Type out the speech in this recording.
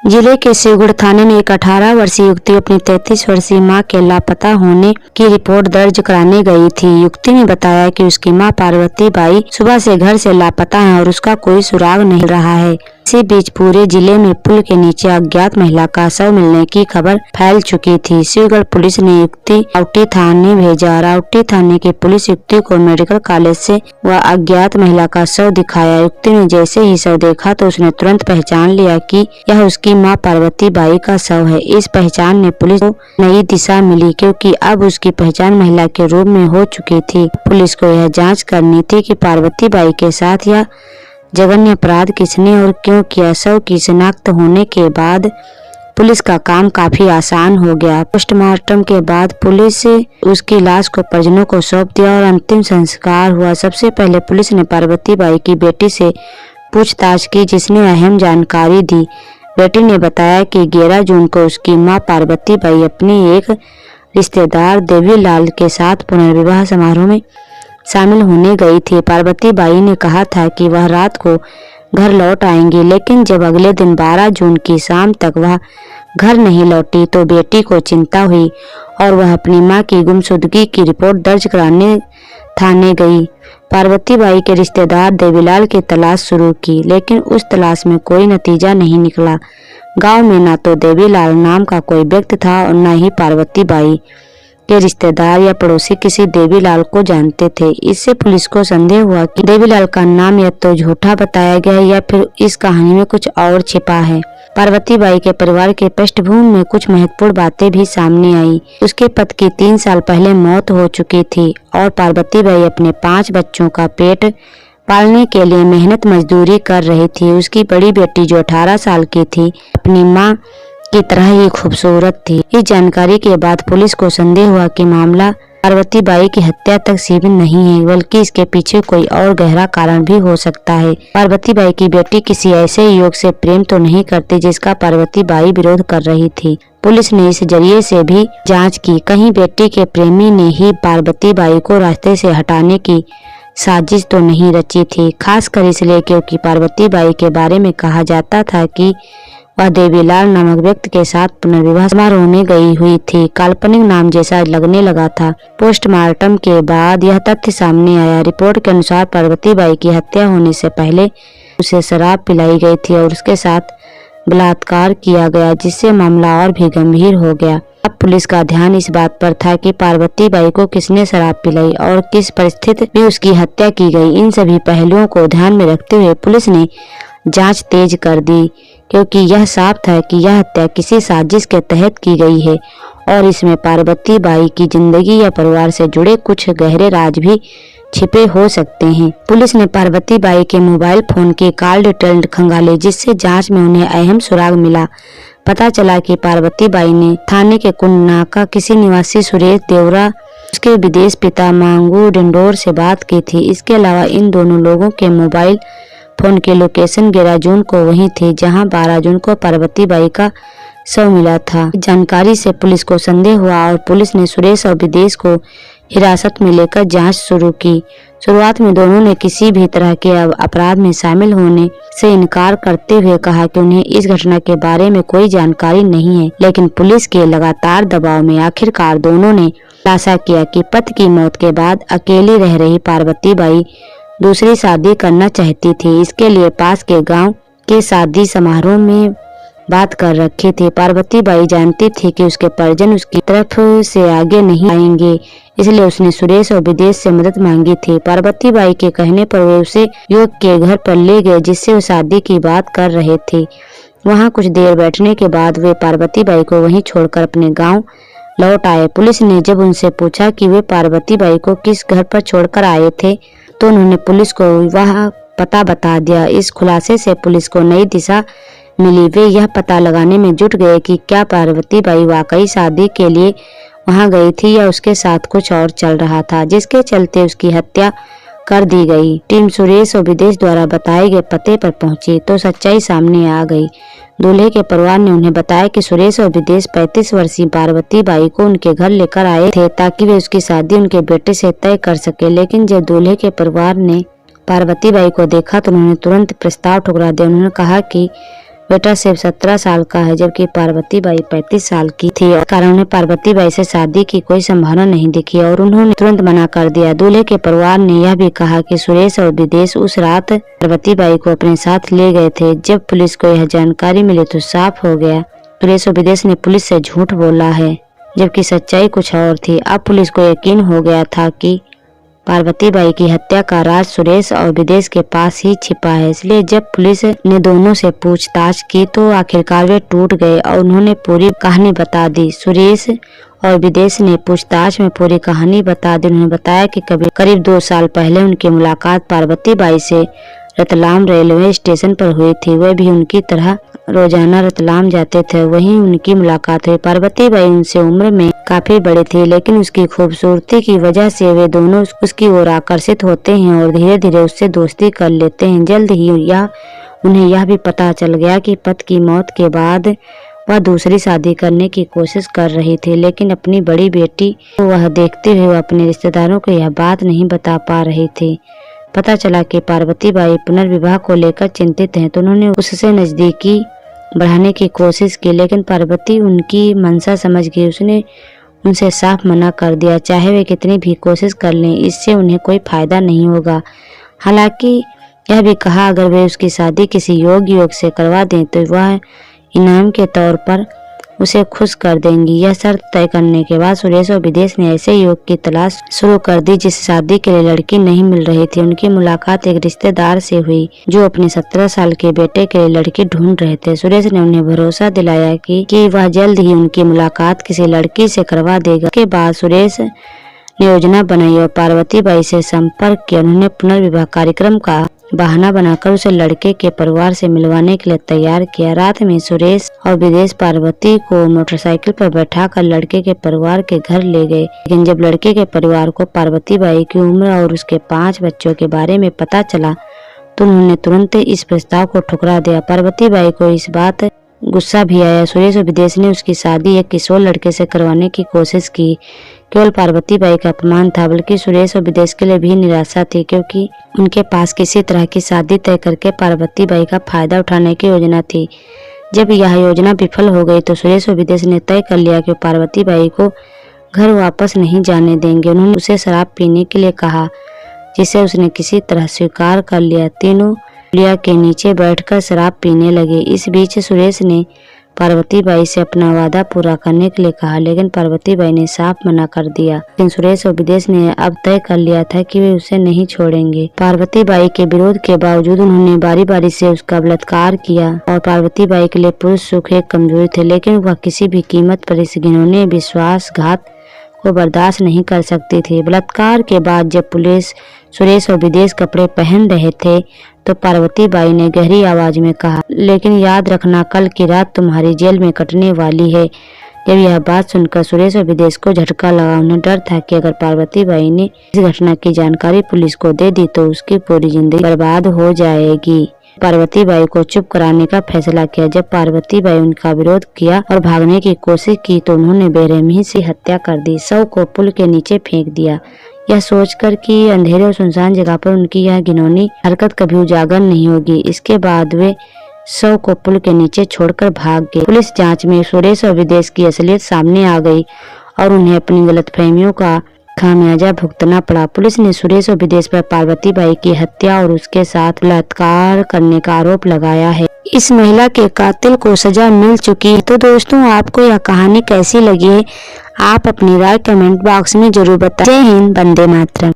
जिले के शिवगढ़ थाने में एक 18 वर्षीय युवती अपनी 33 वर्षीय मां के लापता होने की रिपोर्ट दर्ज कराने गई थी। युवती ने बताया कि उसकी मां पार्वती बाई सुबह से घर से लापता है और उसका कोई सुराग नहीं रहा है। इसी बीच पूरे जिले में पुल के नीचे अज्ञात महिला का शव मिलने की खबर फैल चुकी थी। शिवगढ़ पुलिस ने युवती राउटी थाने भेजा। राउटी थाने की पुलिस युवती को मेडिकल कॉलेज से वह अज्ञात महिला का शव दिखाया। युवती ने जैसे ही शव देखा तो उसने तुरंत पहचान लिया कि यह उसकी मां पार्वती बाई का शव है। इस पहचान ने पुलिस को नई दिशा मिली, क्योंकि अब उसकी पहचान महिला के रूप में हो चुकी थी। पुलिस को यह जांच करनी थी कि पार्वती बाई के साथ यह जघन्य अपराध किसने और क्यों किया। शव की शिनाख्त होने के बाद पुलिस का काम काफी आसान हो गया। पोस्टमार्टम के बाद पुलिस उसकी लाश को परिजनों को सौंप दिया और अंतिम संस्कार हुआ। सबसे पहले पुलिस ने पार्वती बाई की बेटी से पूछताछ की, जिसने अहम जानकारी दी। बेटी ने बताया कि 11 जून को उसकी मां पार्वती बाई अपनी एक रिश्तेदार देवीलाल के साथ पुनर्विवाह समारोह में शामिल होने गई थी। पार्वती बाई ने कहा था कि वह रात को घर लौट आएंगी, लेकिन जब अगले दिन 12 जून की शाम तक वह घर नहीं लौटी तो बेटी को चिंता हुई और वह अपनी मां की गुमशुदगी की रिपोर्ट दर्ज कराने थाने गई। पार्वती बाई के रिश्तेदार देवीलाल की तलाश शुरू की, लेकिन उस तलाश में कोई नतीजा नहीं निकला। गांव में न तो देवीलाल नाम का कोई व्यक्ति था और न ही पार्वती बाई के रिश्तेदार या पड़ोसी किसी देवीलाल को जानते थे। इससे पुलिस को संदेह हुआ कि देवीलाल का नाम या तो झूठा बताया गया या फिर इस कहानी में कुछ और छिपा है। पार्वती बाई के परिवार के पृष्ठभूमि में कुछ महत्वपूर्ण बातें भी सामने आई। उसके पति की 3 साल पहले मौत हो चुकी थी और पार्वती बाई अपने 5 बच्चों का पेट पालने के लिए मेहनत मजदूरी कर रही थी। उसकी बड़ी बेटी जो 18 साल की थी, अपनी मां की तरह ही खूबसूरत थी। इस जानकारी के बाद पुलिस को संदेह हुआ कि मामला पार्वती बाई की हत्या तक सीमित नहीं है, बल्कि इसके पीछे कोई और गहरा कारण भी हो सकता है। पार्वती बाई की बेटी किसी ऐसे युवक से प्रेम तो नहीं करती जिसका पार्वती बाई विरोध कर रही थी। पुलिस ने इस जरिए से भी जांच की, कहीं बेटी के प्रेमी ने ही पार्वती बाई को रास्ते से हटाने की साजिश तो नहीं रची थी। खासकर इसलिए क्योंकि पार्वती बाई के बारे में कहा जाता था कि वह देवीलाल नामक व्यक्ति के साथ पुनर्विवाह समारोह में गई हुई थी। काल्पनिक नाम जैसा लगने लगा था। पोस्टमार्टम के बाद यह तथ्य सामने आया। रिपोर्ट के अनुसार पार्वती बाई की हत्या होने से पहले उसे शराब पिलाई गई थी और उसके साथ बलात्कार किया गया, जिससे मामला और भी गंभीर हो गया। अब पुलिस का ध्यान इस बात पर था कि पार्वती बाई को किसने शराब पिलाई और किस परिस्थिति में उसकी हत्या की गई। इन सभी पहलुओं को ध्यान में रखते हुए पुलिस ने जांच तेज कर दी, क्योंकि यह साफ था कि यह हत्या किसी साजिश के तहत की गई है और इसमें पार्वती बाई की जिंदगी या परिवार से जुड़े कुछ गहरे राज भी छिपे हो सकते हैं। पुलिस ने पार्वती बाई के मोबाइल फोन के कॉल डिटेल खंगाले, जिससे जांच में उन्हें अहम सुराग मिला। पता चला कि पार्वती बाई ने थाने के कुंडनाका किसी निवासी सुरेश देवरा, उसके विदेश पिता मांगू डिंडोर से बात की थी। इसके अलावा इन दोनों लोगों के मोबाइल फोन की लोकेशन 11 जून को वही थी जहां 12 जून को पार्वती बाई का शव मिला था। जानकारी से पुलिस को संदेह हुआ और पुलिस ने सुरेश और विदेश को हिरासत में लेकर जांच शुरू की। शुरुआत में दोनों ने किसी भी तरह के अपराध में शामिल होने से इनकार करते हुए कहा कि उन्हें इस घटना के बारे में कोई जानकारी नहीं है, लेकिन पुलिस के लगातार दबाव में आखिरकार दोनों ने खुलासा किया कि पति की मौत के बाद अकेली रह रही पार्वती बाई दूसरी शादी करना चाहती थी। इसके लिए पास के गांव के शादी समारोह में बात कर रखी थी। पार्वती बाई जानती थी कि उसके परिजन उसकी तरफ से आगे नहीं आएंगे, इसलिए उसने सुरेश और विदेश से मदद मांगी थी। पार्वती बाई के कहने पर वे उसे युवक के घर पर ले गए जिससे वो शादी की बात कर रहे थे। वहां कुछ देर बैठने के बाद वे पार्वती बाई को वहीं छोड़कर अपने गाँव लौट आए। पुलिस ने जब उनसे पूछा कि वे पार्वती बाई को किस घर पर छोड़कर आए थे तो उन्होंने पुलिस को वह पता बता दिया। इस खुलासे से पुलिस को नई दिशा मिली। वे यह पता लगाने में जुट गए कि क्या पार्वती बाई वाकई शादी के लिए वहां गई थी या उसके साथ कुछ और चल रहा था, जिसके चलते उसकी हत्या कर दी गई। टीम सुरेश और विदेश द्वारा बताए गए पते पर पहुंची तो सच्चाई सामने आ गई। दूल्हे के परिवार ने उन्हें बताया कि सुरेश और विदेश 35 वर्षीय पार्वती बाई को उनके घर लेकर आए थे ताकि वे उसकी शादी उनके बेटे से तय कर सके। लेकिन जब दूल्हे के परिवार ने पार्वती बाई को देखा तो उन्होंने तुरंत प्रस्ताव ठुकरा दिया। उन्होंने कहा कि बेटा सिर्फ 17 साल का है, जबकि पार्वती बाई 35 साल की थी। और कारण उन्हें पार्वती बाई से शादी की कोई संभावना नहीं दिखी और उन्होंने तुरंत मना कर दिया। दूल्हे के परिवार ने यह भी कहा कि सुरेश और विदेश उस रात पार्वती बाई को अपने साथ ले गए थे। जब पुलिस को यह जानकारी मिली तो साफ हो गया सुरेश और विदेश ने पुलिस से झूठ बोला है, जबकि सच्चाई कुछ और थी। अब पुलिस को यकीन हो गया था कि पार्वती बाई की हत्या का राज सुरेश और विदेश के पास ही छिपा है। इसलिए जब पुलिस ने दोनों से पूछताछ की तो आखिरकार वे टूट गए और उन्होंने पूरी कहानी बता दी। सुरेश और विदेश ने पूछताछ में पूरी कहानी बता दी। उन्होंने बताया कि करीब 2 साल पहले उनकी मुलाकात पार्वती बाई से रतलाम रेलवे स्टेशन पर हुई थी। वे भी उनकी तरह रोजाना रतलाम जाते थे, वहीं उनकी मुलाकात हुई। पार्वती बाई उनसे उम्र में काफी बड़ी थी, लेकिन उसकी खूबसूरती की वजह से वे दोनों उसकी ओर आकर्षित होते हैं और धीरे धीरे उससे दोस्ती कर लेते हैं। जल्द ही उन्हें यह भी पता चल गया कि पति की मौत के बाद वह दूसरी शादी करने की कोशिश कर रही थी, लेकिन अपनी बड़ी बेटी को वह देखते हुए अपने रिश्तेदारों को यह बात नहीं बता पा रही थी। पता चला कि पार्वती बाई पुनर्विवाह को लेकर चिंतित हैं, तो उन्होंने उससे नजदीकी बढ़ाने की कोशिश की, लेकिन पार्वती उनकी मंशा समझ गई। उसने उनसे साफ मना कर दिया, चाहे वे कितनी भी कोशिश कर लें, इससे उन्हें कोई फायदा नहीं होगा। हालांकि यह भी कहा अगर वे उसकी शादी किसी योग्य युवक से करवा दें तो वह इनाम के तौर पर उसे खुश कर देंगी। यह शर्त तय करने के बाद सुरेश और विदेश ने ऐसे युवक की तलाश शुरू कर दी जिस शादी के लिए लड़की नहीं मिल रही थी। उनकी मुलाकात एक रिश्तेदार से हुई जो अपने 17 साल के बेटे के लिए लड़की ढूंढ रहे थे। सुरेश ने उन्हें भरोसा दिलाया कि वह जल्द ही उनकी मुलाकात किसी लड़की से करवा देगा। के बाद सुरेश ने योजना बनाई और पार्वती बाई से संपर्क किया। उन्होंने पुनर्विवाह कार्यक्रम का बहाना बनाकर उसे लड़के के परिवार से मिलवाने के लिए तैयार किया। रात में सुरेश और विदेश पार्वती को मोटरसाइकिल पर बैठाकर लड़के के परिवार के घर ले गए, लेकिन जब लड़के के परिवार को पार्वती बाई की उम्र और उसके 5 बच्चों के बारे में पता चला तो उन्होंने तुरंत इस प्रस्ताव को ठुकरा दिया। पार्वती बाई को इस बात गुस्सा भी आया। सुरेश और विदेश ने उसकी शादी एक किशोर लड़के से करवाने की कोशिश की। केवल पार्वती बाई का अपमान था, बल्कि सुरेश और विदेश के लिए भी निराशा थी, क्योंकि उनके पास किसी तरह की शादी तय करके पार्वती बाई का फायदा उठाने की योजना थी। जब यह योजना विफल हो गई तो सुरेश और विदेश ने तय कर लिया कि पार्वती बाई को घर वापस नहीं जाने देंगे। उन्होंने उसे शराब पीने के लिए कहा, जिसे उसने किसी तरह स्वीकार कर लिया। तीनों पुलिया के नीचे बैठकर शराब पीने लगे। इस बीच सुरेश ने पार्वती बाई से अपना वादा पूरा करने के लिए कहा, लेकिन पार्वती बाई ने साफ मना कर दिया। लेकिन सुरेश और विदेश ने अब तय कर लिया था कि वे उसे नहीं छोड़ेंगे। पार्वती बाई के विरोध के बावजूद उन्होंने बारी बारी से उसका बलात्कार किया और पार्वती बाई के लिए पुरुष सुख एक कमजोरी थे, लेकिन वह किसी भी कीमत पर इस घिनौने विश्वासघात को बर्दाश्त नहीं कर सकती थी। बलात्कार के बाद जब पुलिस सुरेश और विदेश कपड़े पहन रहे थे तो पार्वती बाई ने गहरी आवाज में कहा, लेकिन याद रखना कल की रात तुम्हारी जेल में कटने वाली है। जब यह बात सुनकर सुरेश और विदेश को झटका लगा। उन्हें डर था कि अगर पार्वती बाई ने इस घटना की जानकारी पुलिस को दे दी तो उसकी पूरी जिंदगी बर्बाद हो जाएगी। पार्वती बाई को चुप कराने का फैसला किया। जब पार्वती बाई उनका विरोध किया और भागने की कोशिश की तो उन्होंने बेरहमी से हत्या कर दी। शव को पुल के नीचे फेंक दिया, यह सोचकर कि अंधेरे और सुनसान जगह पर उनकी यह घिनौनी हरकत कभी उजागर नहीं होगी। इसके बाद वे शव को पुल के नीचे छोड़कर भाग गए। पुलिस जांच में सुरेश और विदेश की असलियत सामने आ गई और उन्हें अपनी गलतफहमियों का खामियाजा भुगतना पड़ा। पुलिस ने सुरेश और विदेश पर पार्वती बाई की हत्या और उसके साथ बलात्कार करने का आरोप लगाया है। इस महिला के कातिल को सजा मिल चुकी है। तो दोस्तों, आपको यह कहानी कैसी लगी है? आप अपनी राय कमेंट बॉक्स में जरूर बताएं। जय हिंद, वंदे मातरम।